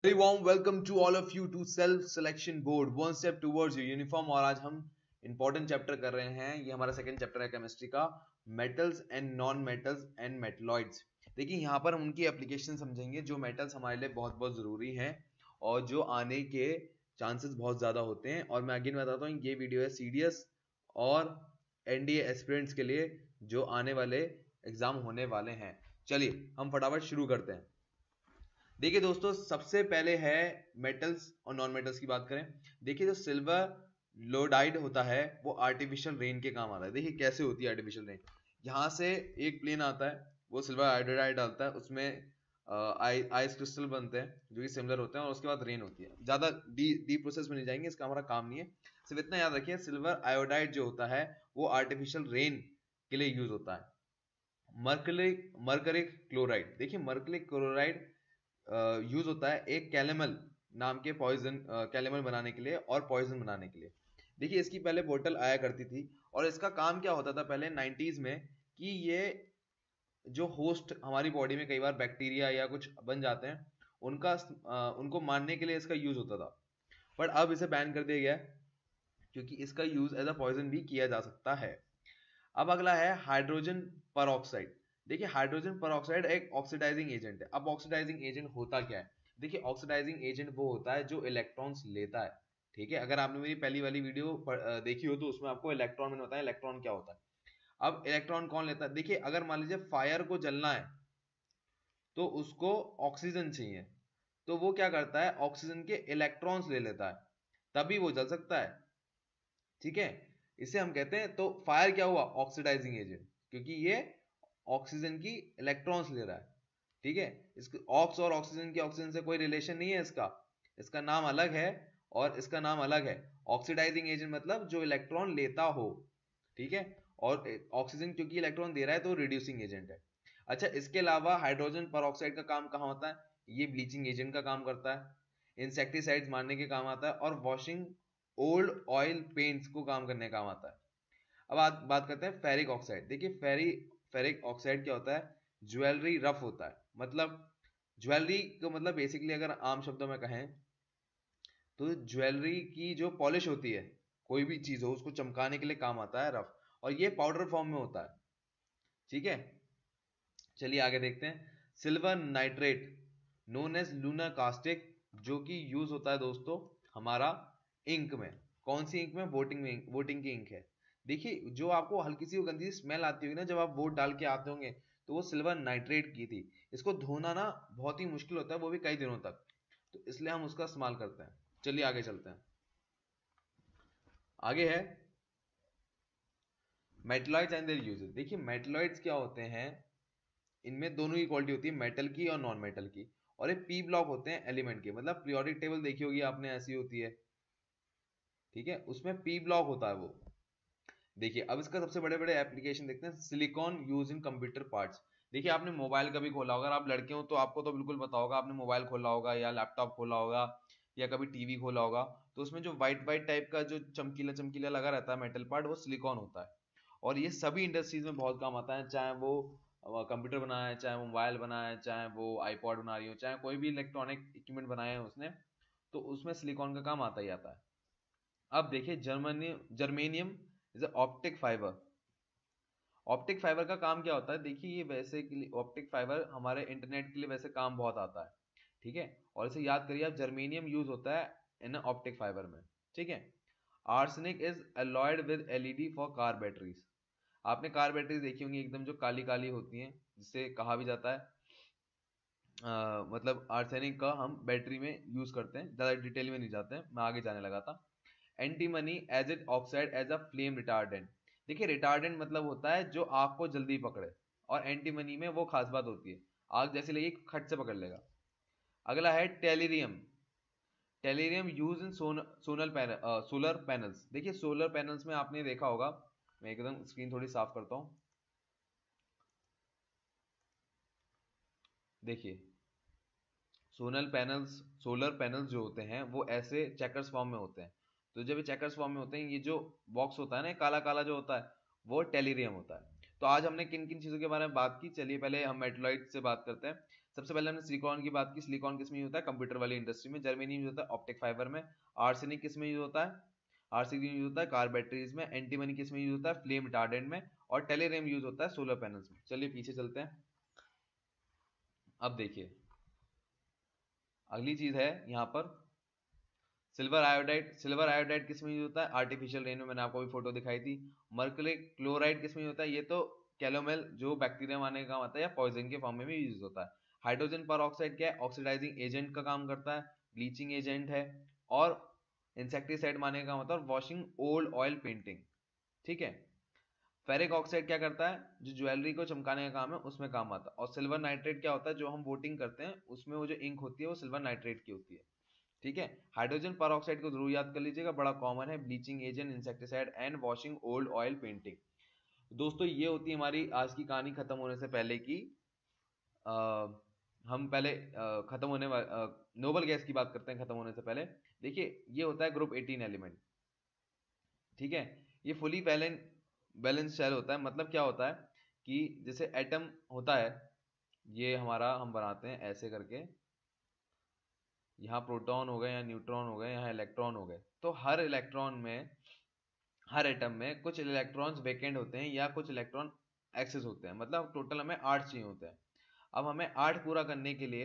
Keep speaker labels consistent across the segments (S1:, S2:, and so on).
S1: Very warm welcome to all of you to self selection board one step towards your uniform। और आज हम important chapter कर रहे हैं। ये हमारा सेकंड चैप्टर है केमिस्ट्री का, metals and non metals and metalloids. देखिए यहाँ पर हम उनकी एप्लीकेशन समझेंगे जो मेटल्स हमारे लिए बहुत बहुत जरूरी हैं और जो आने के चांसेस बहुत ज्यादा होते हैं। और मैं अगेन बताता हूँ, ये वीडियो है सीडीएस और एनडीए एस्पिरेंट्स के लिए जो आने वाले एग्जाम होने वाले हैं। चलिए हम फटाफट शुरू करते हैं। देखिए दोस्तों, सबसे पहले है मेटल्स और नॉन मेटल्स की बात करें। देखिए जो सिल्वर लोडाइड होता है वो आर्टिफिशियल रेन के काम आता है। देखिए कैसे होती है आर्टिफिशियल रेन। यहाँ से एक प्लेन आता है, वो सिल्वर आयोडाइड डालता है, उसमें आइस क्रिस्टल बनते हैं जो कि सिमिलर होते हैं और उसके बाद रेन होती है। ज्यादा डीप प्रोसेस में नहीं जाएंगे, इसका हमारा काम नहीं है। सिर्फ इतना याद रखिए, सिल्वर आयोडाइड जो होता है वो आर्टिफिशियल रेन के लिए यूज होता है। मर्करी क्लोराइड, देखिए मर्करी क्लोराइड यूज होता है एक कैलेमल नाम के पॉइजन, कैलेमल बनाने के लिए और पॉइजन बनाने के लिए। देखिए इसकी पहले बोतल आया करती थी और इसका काम क्या होता था पहले 90s में कि ये जो होस्ट हमारी बॉडी में कई बार बैक्टीरिया या कुछ बन जाते हैं उनको मारने के लिए इसका यूज होता था। पर अब इसे बैन कर दिया गया है क्योंकि इसका यूज एज अ पॉइजन भी किया जा सकता है। अब अगला है हाइड्रोजन परऑक्साइड। देखिए हाइड्रोजन परऑक्साइड एक ऑक्सीडाइजिंग एजेंट है। अब ऑक्सीडाइजिंग एजेंट होता क्या है? देखिए ऑक्सीडाइजिंग एजेंट वो होता है जो इलेक्ट्रॉन्स लेता है। ठीक है, अगर आपने मेरी पहली वाली वीडियो देखी हो तो उसमें आपको इलेक्ट्रॉन मैंने बताया इलेक्ट्रॉन क्या होता है। अब इलेक्ट्रॉन कौन लेता है? देखिए अगर मान लीजिए फायर को जलना है तो उसको ऑक्सीजन चाहिए, तो वो क्या करता है, ऑक्सीजन के इलेक्ट्रॉन्स ले लेता है, तभी वो जल सकता है। ठीक है, इसे हम कहते हैं, तो फायर क्या हुआ? ऑक्सीडाइजिंग एजेंट, क्योंकि ये ऑक्सीजन की इलेक्ट्रॉन्स ले रहा है। ठीक है, इसके ऑक्स और ऑक्सीजन की ऑक्सीजन से कोई रिलेशन नहीं है, इसका इसका नाम अलग है और इसका नाम अलग है। ऑक्सीडाइजिंग एजेंट मतलब जो इलेक्ट्रॉन लेता हो। ठीक है, और ऑक्सीजन क्योंकि इलेक्ट्रॉन दे रहा है तो रिड्यूसिंग एजेंट है। अच्छा, इसके अलावा हाइड्रोजन परऑक्साइड का काम कहाँ होता है? ये ब्लीचिंग एजेंट का काम करता है, इंसेक्टिसाइड्स मारने के काम आता है और वॉशिंग ओल्ड ऑयल पेंट्स को काम करने का काम आता है। अब बात करते हैं फेरिक ऑक्साइड। देखिए फेरिक ऑक्साइड क्या होता है? ज्वेलरी रफ होता है। मतलब ज्वेलरी को मतलब बेसिकली अगर आम शब्दों में कहें तो ज्वेलरी की जो पॉलिश होती है, कोई भी चीज हो उसको चमकाने के लिए काम आता है रफ, और ये पाउडर फॉर्म में होता है। ठीक है, चलिए आगे देखते हैं। Silver nitrate known as lunar caustic, जो कि यूज होता है दोस्तों हमारा इंक में। कौन सी इंक में? वोटिंग की इंक है। देखिए जो आपको हल्की सी गंदी स्मेल आती होगी ना जब आप वोट डाल के आते होंगे, तो वो सिल्वर नाइट्रेट की थी। इसको धोना ना बहुत ही मुश्किल होता है, वो भी कई दिनों तक, तो इसलिए हम उसका इस्तेमाल करते हैं। चलिए आगे चलते हैं। आगे है मेटलॉइड्स एंड देयर यूजेस। देखिए मेटलॉइड्स क्या होते हैं, इनमें दोनों की क्वालिटी होती है, मेटल की और नॉन मेटल की। और ये पी ब्लॉक होते हैं एलिमेंट के, मतलब पीरियोडिक टेबल देखी होगी आपने, ऐसी होती है। ठीक है, उसमें पी ब्लॉक होता है वो। देखिए अब इसका सबसे बड़े बड़े एप्लीकेशन देखते हैं। Silicon use in computer parts. देखिए आपने मोबाइल कभी खोला होगा, अगर आप लड़के हो तो आपको तो बिल्कुल पता होगा, आपने मोबाइल खोला होगा या लैपटॉप खोला होगा या कभी टीवी खोला होगा, तो उसमें जो व्हाइट व्हाइट टाइप का जो चमकीला चमकीला लगा रहता है मेटल पार्ट, वो सिलिकॉन होता है। और ये सभी इंडस्ट्रीज में बहुत काम आता है, चाहे वो कंप्यूटर बनाया है, चाहे वो मोबाइल बनाया है, चाहे वो आईपॉड बना रही हो, चाहे कोई भी इलेक्ट्रॉनिक इक्विपमेंट बनाया है उसने, तो उसमें सिलिकॉन का काम आता ही आता है। अब देखिए germanium is optic fibre. Optic fibre का काम क्या होता है? देखिए ये वैसे के लिए ऑप्टिक फाइबर हमारे इंटरनेट के लिए वैसे काम बहुत आता है। ठीक है, और इसे याद करिए आप, जर्मेनियम यूज होता है इन ऑप्टिक फाइबर में। ठीक है, arsenic is alloyed with lead for car batteries. आपने कार बैटरीज देखी होंगी एकदम जो काली काली होती हैं, जिसे कहा भी जाता है मतलब आर्सेनिक का हम बैटरी में यूज करते हैं। ज्यादा डिटेल में नहीं जाते हैं, मैं आगे जाने लगा था। Antimony as it oxide as a flame retardant. देखिए रिटार्डेंट मतलब होता है जो आग को जल्दी पकड़े, और एंटीमनी में वो खास बात होती है, आग जैसे लगी खट से पकड़ लेगा। अगला है टेलिरियम। टेलिरियम यूज इन सोलर पैनल्स। देखिए सोलर पैनल्स में आपने देखा होगा, मैं एकदम स्क्रीन थोड़ी साफ करता हूं। देखिए सोलर पैनल्स जो होते हैं वो ऐसे चेकर्स फॉर्म में होते हैं। तो जब ये चेकर्स फॉर्म में होते हैं, ये जो बॉक्स होता है ना काला काला जो होता है, वो टेलिरियम होता है। तो आज हमने किन किन चीजों के बारे में बात की, चलिए पहले हम मेटलॉइड से बात करते हैं। सबसे पहले हमने सिलिकॉन की बात की। सिलिकॉन किस में यूज होता है? कंप्यूटर वाली इंडस्ट्री में। जर्मेनियम यूज होता है ऑप्टिक फाइबर में। आर्सेनिक किस में यूज होता है? आर्सेनिक यूज होता है कार बैटरीज में। एंटीमनी किस में यूज होता है? फ्लेम रिटार्डेंट में। और टेलेरियम यूज होता है सोलर पैनल्स में। चलिए पीछे चलते हैं। अब देखिए अगली चीज है यहाँ पर सिल्वर आयोडाइड। सिल्वर आयोडाइड किस में यूज होता है? आर्टिफिशियल रेन में, मैंने आपको भी फोटो दिखाई थी। मर्कुरी क्लोराइड किस में यूज होता है? ये तो कैलोमेल जो बैक्टीरिया मारने का काम आता है या पॉइजन के फॉर्म में भी यूज होता है। हाइड्रोजन पर ऑक्साइड क्या है? ऑक्सीडाइजिंग एजेंट का काम करता है, ब्लीचिंग एजेंट है और इंसेक्टिसाइड मारने का काम होता है और वॉशिंग ओल्ड ऑयल पेंटिंग। ठीक है। फेरिक ऑक्साइड क्या करता है? जो ज्वेलरी को चमकाने का काम है उसमें काम आता है। और सिल्वर नाइट्रेट क्या होता है? जो हम वोटिंग करते हैं उसमें वो जो इंक होती है वो सिल्वर नाइट्रेट की होती है। ठीक है। हाइड्रोजन परऑक्साइड को जरूर याद कर लीजिएगा, बड़ा कॉमन है, bleaching agent, insecticide and washing old oil painting. दोस्तों ये होती है हमारी आज की कहानी खत्म होने से पहले की हम पहले खत्म होने नोबल गैस की बात करते हैं खत्म होने से पहले। देखिए ये होता है ग्रुप 18 एलिमेंट। ठीक है। ये फुली बैलेंस शेल होता है। मतलब क्या होता है कि जैसे एटम होता है, ये हमारा हम बनाते हैं ऐसे करके, यहाँ प्रोटॉन हो गए, यहाँ न्यूट्रॉन हो गए, यहाँ इलेक्ट्रॉन हो गए। तो हर इलेक्ट्रॉन में, हर एटम में कुछ इलेक्ट्रॉन्स वेकेंट होते हैं या कुछ इलेक्ट्रॉन एक्सेस होते हैं। मतलब टोटल हमें 8 चाहिए होते हैं। अब हमें 8 पूरा करने के लिए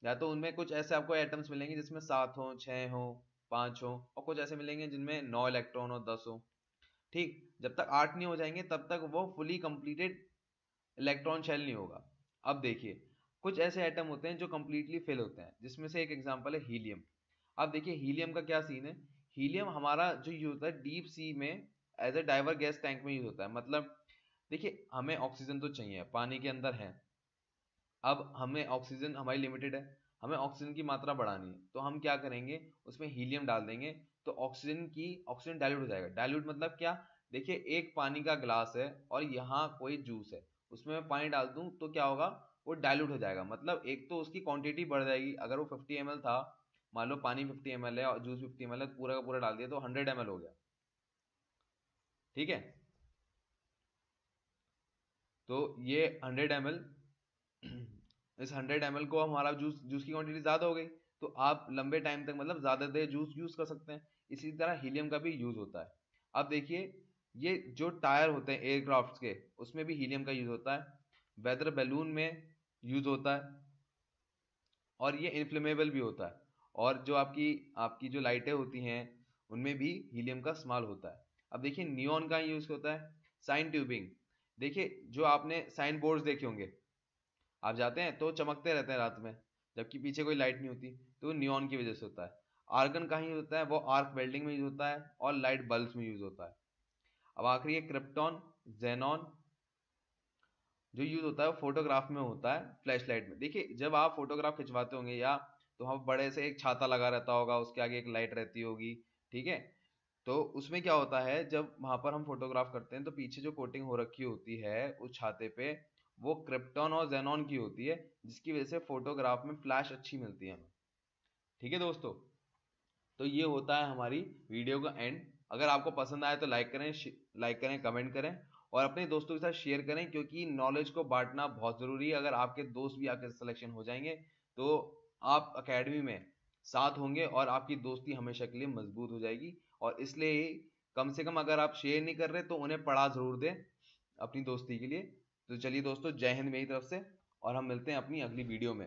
S1: या तो उनमें कुछ ऐसे आपको एटम्स मिलेंगे जिसमें 7 हो, 6 हो, 5 हो, और कुछ ऐसे मिलेंगे जिनमें 9 इलेक्ट्रॉन हो, 10 हो। ठीक। जब तक 8 नहीं हो जाएंगे तब तक वो फुली कंप्लीटेड इलेक्ट्रॉन शेल नहीं होगा। अब देखिए कुछ ऐसे एटम होते हैं जो कंप्लीटली फिल होते हैं, जिसमें से एक एग्जांपल है हीलियम। अब देखिए हीलियम का क्या सीन है। हीलियम हमारा जो यूज होता है डीप सी में as a diver gas tank में यूज होता है। मतलब देखिए हमें ऑक्सीजन तो चाहिए, पानी के अंदर है। अब हमें ऑक्सीजन हमारी लिमिटेड है, हमें ऑक्सीजन की मात्रा बढ़ानी है, तो हम क्या करेंगे, उसमें हीलियम डाल देंगे। तो ऑक्सीजन डाइल्यूट हो जाएगा। डाइल्यूट मतलब क्या? देखिए एक पानी का ग्लास है और यहाँ कोई जूस है, उसमें मैं पानी डाल दूं तो क्या होगा, वो डाइल्यूट हो जाएगा। मतलब एक तो उसकी क्वांटिटी बढ़ जाएगी। अगर वो 50 ml था, मान लो पानी 50 ml है और जूस 50 ml है, तो पूरा का पूरा डाल दिया तो 100 ml हो गया। ठीक है। तो ये 100 ml, इस 100 ml को हमारा जूस की क्वांटिटी ज्यादा हो गई, तो आप लंबे टाइम तक मतलब ज्यादा देर जूस यूज कर सकते हैं। इसी तरह हीलियम का भी यूज होता है। अब देखिए ये जो टायर होते हैं एयरक्राफ्ट के, उसमें भी हीलियम का यूज होता है। वेदर बैलून में यूज होता है और ये इन्फ्लेमेबल भी होता है। और जो आपकी आपकी जो लाइटें होती हैं उनमें भी हीलियम का इस्तेमाल होता है। अब देखिए नियॉन का यूज होता है। साइन ट्यूबिंग, देखिए जो आपने साइन बोर्ड्स देखे होंगे, आप जाते हैं तो चमकते रहते हैं रात में, जबकि पीछे कोई लाइट नहीं होती, तो वो नियॉन की वजह से होता है। आर्गन कहाँ यूज होता है? वो आर्क वेल्डिंग में यूज होता है और लाइट बल्ब्स में यूज होता है। अब आखिरी है क्रिप्टॉन, जेनॉन। जो यूज होता है वो फोटोग्राफ में होता है, फ्लैश लाइट में। देखिए जब आप फोटोग्राफ खिंचवाते होंगे या तो वहाँ बड़े से एक छाता लगा रहता होगा, उसके आगे एक लाइट रहती होगी। ठीक है। तो उसमें क्या होता है, जब वहां पर हम फोटोग्राफ करते हैं तो पीछे जो कोटिंग हो रखी होती है उस छाते पे, वो क्रिप्टॉन और जेनॉन की होती है, जिसकी वजह से फोटोग्राफ में फ्लैश अच्छी मिलती है हमें। ठीक है दोस्तों, तो ये होता है हमारी वीडियो का एंड। अगर आपको पसंद आए तो लाइक करें, कमेंट करें और अपने दोस्तों के साथ शेयर करें, क्योंकि नॉलेज को बांटना बहुत जरूरी है। अगर आपके दोस्त भी आपके सिलेक्शन हो जाएंगे तो आप एकेडमी में साथ होंगे और आपकी दोस्ती हमेशा के लिए मजबूत हो जाएगी। और इसलिए कम से कम अगर आप शेयर नहीं कर रहे तो उन्हें पढ़ा जरूर दें अपनी दोस्ती के लिए। तो चलिए दोस्तों, जय हिंद मेरी तरफ से, और हम मिलते हैं अपनी अगली वीडियो में।